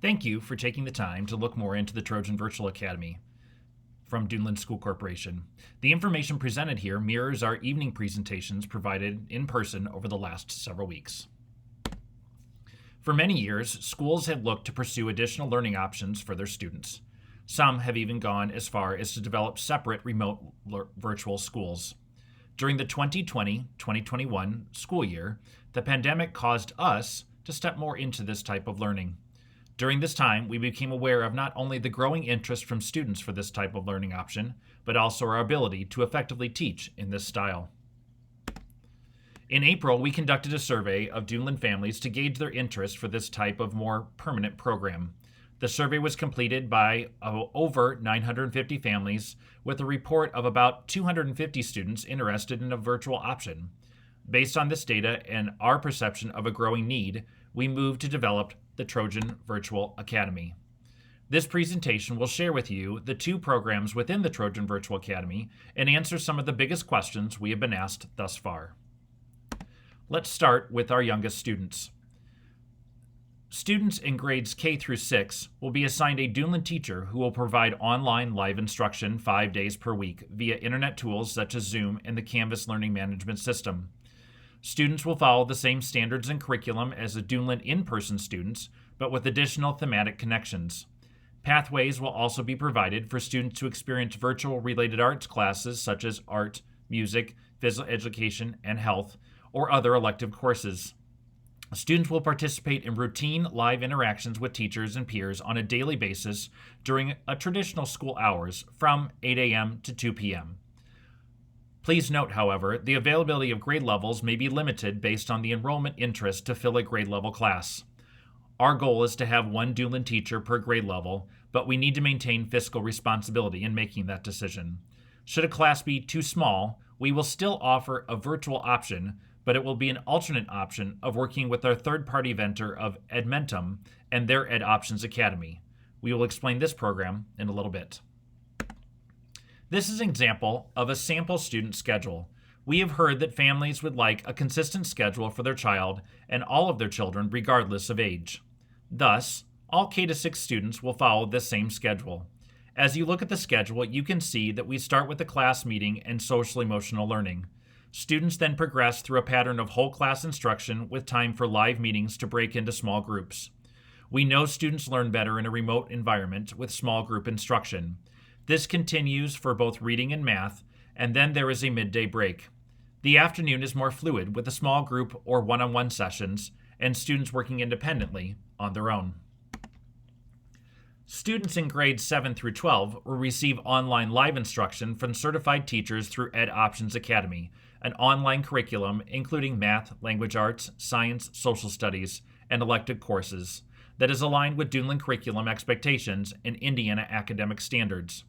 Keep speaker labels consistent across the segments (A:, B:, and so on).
A: Thank you for taking the time to look more into the Trojan Virtual Academy from Duneland School Corporation. The information presented here mirrors our evening presentations provided in person over the last several weeks. For many years, schools have looked to pursue additional learning options for their students. Some have even gone as far as to develop separate remote virtual schools. During the 2020-2021 school year, the pandemic caused us to step more into this type of learning. During this time, we became aware of not only the growing interest from students for this type of learning option, but also our ability to effectively teach in this style. In April, we conducted a survey of Duneland families to gauge their interest for this type of more permanent program. The survey was completed by over 950 families with a report of about 250 students interested in a virtual option. Based on this data and our perception of a growing need, we moved to develop the Trojan Virtual Academy. This presentation will share with you the two programs within the Trojan Virtual Academy and answer some of the biggest questions we have been asked thus far. Let's start with our youngest students. Students in grades K through 6 will be assigned a Duneland teacher who will provide online live instruction 5 days per week via internet tools such as Zoom and the Canvas Learning Management System. Students will follow the same standards and curriculum as the Duneland in-person students, but with additional thematic connections. Pathways will also be provided for students to experience virtual-related arts classes such as art, music, physical education, and health, or other elective courses. Students will participate in routine live interactions with teachers and peers on a daily basis during a traditional school hours from 8 a.m. to 2 p.m. Please note, however, the availability of grade levels may be limited based on the enrollment interest to fill a grade level class. Our goal is to have one Duneland teacher per grade level, but we need to maintain fiscal responsibility in making that decision. Should a class be too small, we will still offer a virtual option, but it will be an alternate option of working with our third-party vendor of Edmentum and their Ed Options Academy. We will explain this program in a little bit. This is an example of a sample student schedule. We have heard that families would like a consistent schedule for their child and all of their children regardless of age. Thus, all K-6 students will follow this same schedule. As you look at the schedule, you can see that we start with the class meeting and social-emotional learning. Students then progress through a pattern of whole class instruction with time for live meetings to break into small groups. We know students learn better in a remote environment with small group instruction. This continues for both reading and math, and then there is a midday break. The afternoon is more fluid with a small group or one-on-one sessions and students working independently on their own. Students in grades 7 through 12 will receive online live instruction from certified teachers through Ed Options Academy, an online curriculum including math, language arts, science, social studies, and elective courses that is aligned with Duneland curriculum expectations and Indiana academic standards.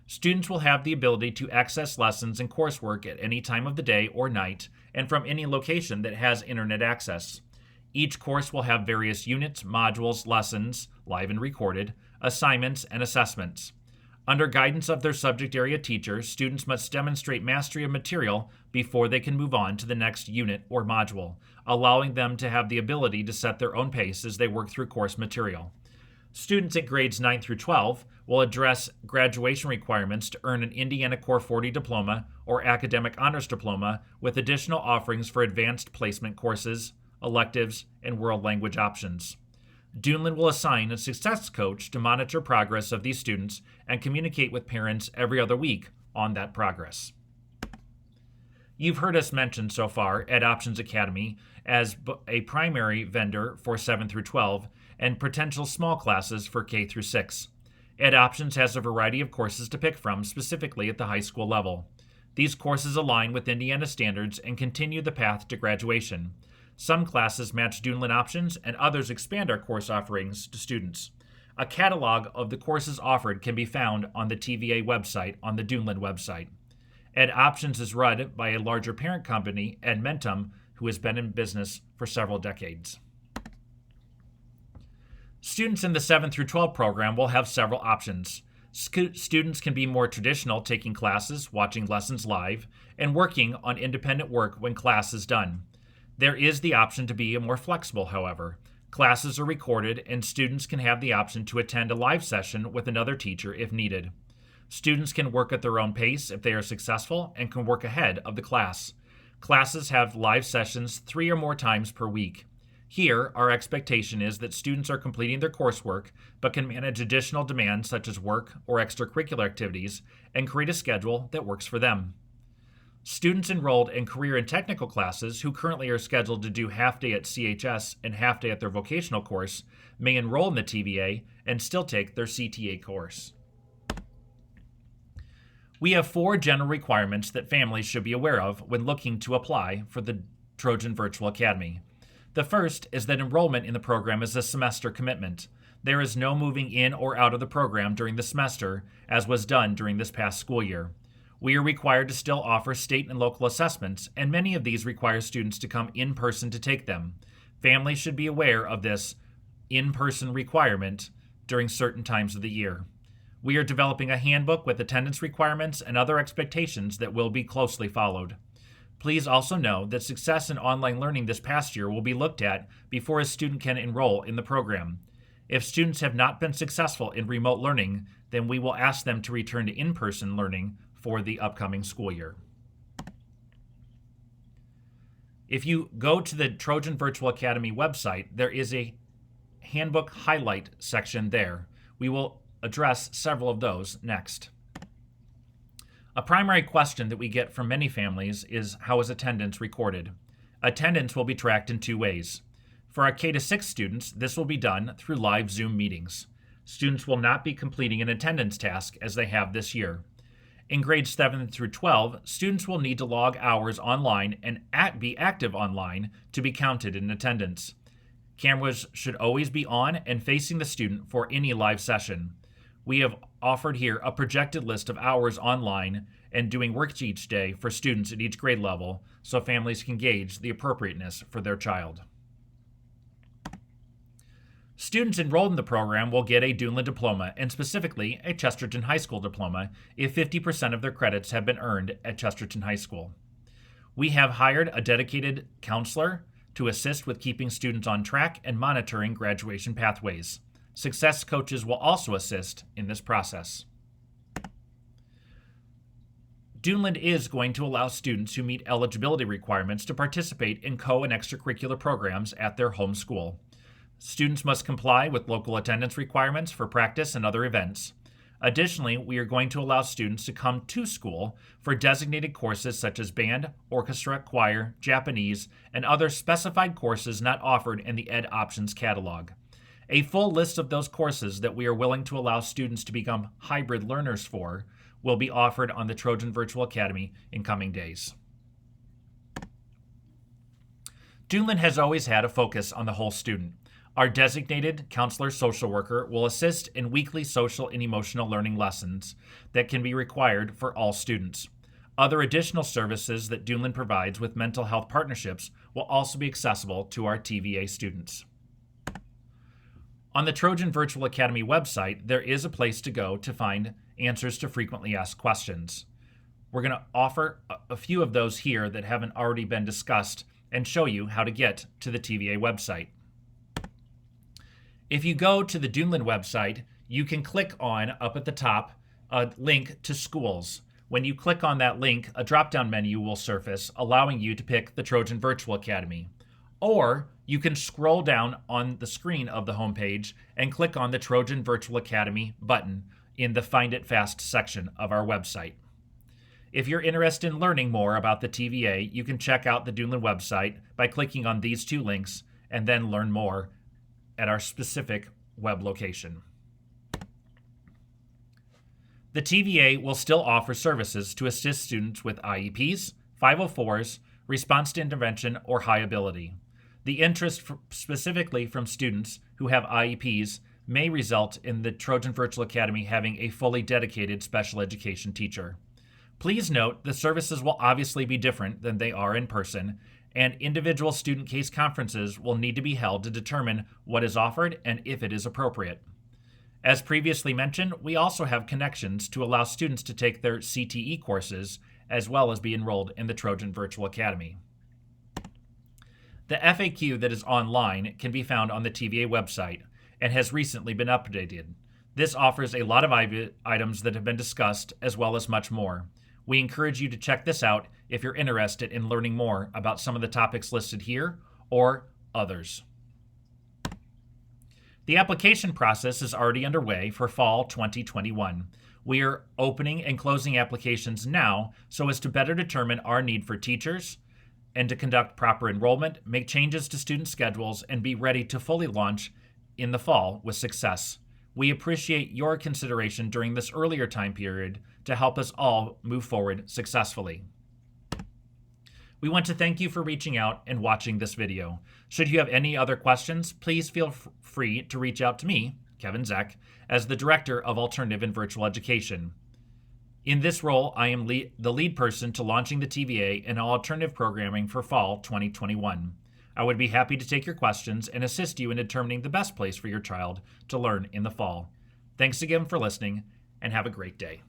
A: Students will have the ability to access lessons and coursework at any time of the day or night and from any location that has internet access. Each course will have various units, modules, lessons, live and recorded, assignments, and assessments. Under guidance of their subject area teacher, students must demonstrate mastery of material before they can move on to the next unit or module, allowing them to have the ability to set their own pace as they work through course material. Students at grades 9 through 12 will address graduation requirements to earn an Indiana Core 40 diploma or academic honors diploma with additional offerings for advanced placement courses, electives, and world language options. Duneland will assign a success coach to monitor progress of these students and communicate with parents every other week on that progress. You've heard us mention so far Ed Options Academy as a primary vendor for 7 through 12 and potential small classes for K through 6. Ed Options has a variety of courses to pick from, specifically at the high school level. These courses align with Indiana standards and continue the path to graduation. Some classes match Duneland options, and others expand our course offerings to students. A catalog of the courses offered can be found on the TVA website on the Duneland website. Ed Options is run by a larger parent company, Edmentum, who has been in business for several decades. Students in the 7 through 12 program will have several options. Students can be more traditional, taking classes, watching lessons live, and working on independent work when class is done. There is the option to be more flexible, however. Classes are recorded, and students can have the option to attend a live session with another teacher if needed. Students can work at their own pace if they are successful and can work ahead of the class. Classes have live sessions 3 or more times per week. Here, our expectation is that students are completing their coursework but can manage additional demands such as work or extracurricular activities and create a schedule that works for them. Students enrolled in career and technical classes who currently are scheduled to do half-day at CHS and half-day at their vocational course may enroll in the TVA and still take their CTA course. We have 4 general requirements that families should be aware of when looking to apply for the Trojan Virtual Academy. The first is that enrollment in the program is a semester commitment. There is no moving in or out of the program during the semester, as was done during this past school year. We are required to still offer state and local assessments, and many of these require students to come in person to take them. Families should be aware of this in-person requirement during certain times of the year. We are developing a handbook with attendance requirements and other expectations that will be closely followed. Please also know that success in online learning this past year will be looked at before a student can enroll in the program. If students have not been successful in remote learning, then we will ask them to return to in-person learning for the upcoming school year. If you go to the Trojan Virtual Academy website, there is a handbook highlight section there. We will address several of those next. A primary question that we get from many families is, how is attendance recorded? Attendance will be tracked in 2 ways. For our K-6 students, this will be done through live Zoom meetings. Students will not be completing an attendance task as they have this year. In grades 7 through 12, students will need to log hours online and be active online to be counted in attendance. Cameras should always be on and facing the student for any live session. We have offered here a projected list of hours online and doing work each day for students at each grade level so families can gauge the appropriateness for their child. Students enrolled in the program will get a Duneland diploma and specifically a Chesterton High School diploma if 50% of their credits have been earned at Chesterton High School. We have hired a dedicated counselor to assist with keeping students on track and monitoring graduation pathways. Success coaches will also assist in this process. Duneland is going to allow students who meet eligibility requirements to participate in co- and extracurricular programs at their home school. Students must comply with local attendance requirements for practice and other events. Additionally, we are going to allow students to come to school for designated courses such as band, orchestra, choir, Japanese, and other specified courses not offered in the Ed Options catalog. A full list of those courses that we are willing to allow students to become hybrid learners for will be offered on the Trojan Virtual Academy in coming days. Duneland has always had a focus on the whole student. Our designated counselor social worker will assist in weekly social and emotional learning lessons that can be required for all students. Other additional services that Duneland provides with mental health partnerships will also be accessible to our TVA students. On the Trojan Virtual Academy website, there is a place to go to find answers to frequently asked questions. We're going to offer a few of those here that haven't already been discussed and show you how to get to the TVA website. If you go to the Duneland website, you can click on, up at the top, a link to schools. When you click on that link, a drop-down menu will surface, allowing you to pick the Trojan Virtual Academy. Or you can scroll down on the screen of the homepage and click on the Trojan Virtual Academy button in the Find It Fast section of our website. If you're interested in learning more about the TVA, you can check out the Duneland website by clicking on these 2 links and then learn more at our specific web location. The TVA will still offer services to assist students with IEPs, 504s, response to intervention, or high ability. The interest specifically from students who have IEPs may result in the Trojan Virtual Academy having a fully dedicated special education teacher. Please note the services will obviously be different than they are in person, and individual student case conferences will need to be held to determine what is offered and if it is appropriate. As previously mentioned, we also have connections to allow students to take their CTE courses as well as be enrolled in the Trojan Virtual Academy. The FAQ that is online can be found on the TVA website and has recently been updated. This offers a lot of items that have been discussed, as well as much more. We encourage you to check this out if you're interested in learning more about some of the topics listed here or others. The application process is already underway for fall 2021. We are opening and closing applications now so as to better determine our need for teachers and to conduct proper enrollment, make changes to student schedules, and be ready to fully launch in the fall with success. We appreciate your consideration during this earlier time period to help us all move forward successfully. We want to thank you for reaching out and watching this video. Should you have any other questions, please feel free to reach out to me, Kevin Zeck, as the Director of Alternative and Virtual Education. In this role, I am the lead person to launching the TVA and alternative programming for fall 2021. I would be happy to take your questions and assist you in determining the best place for your child to learn in the fall. Thanks again for listening, and have a great day.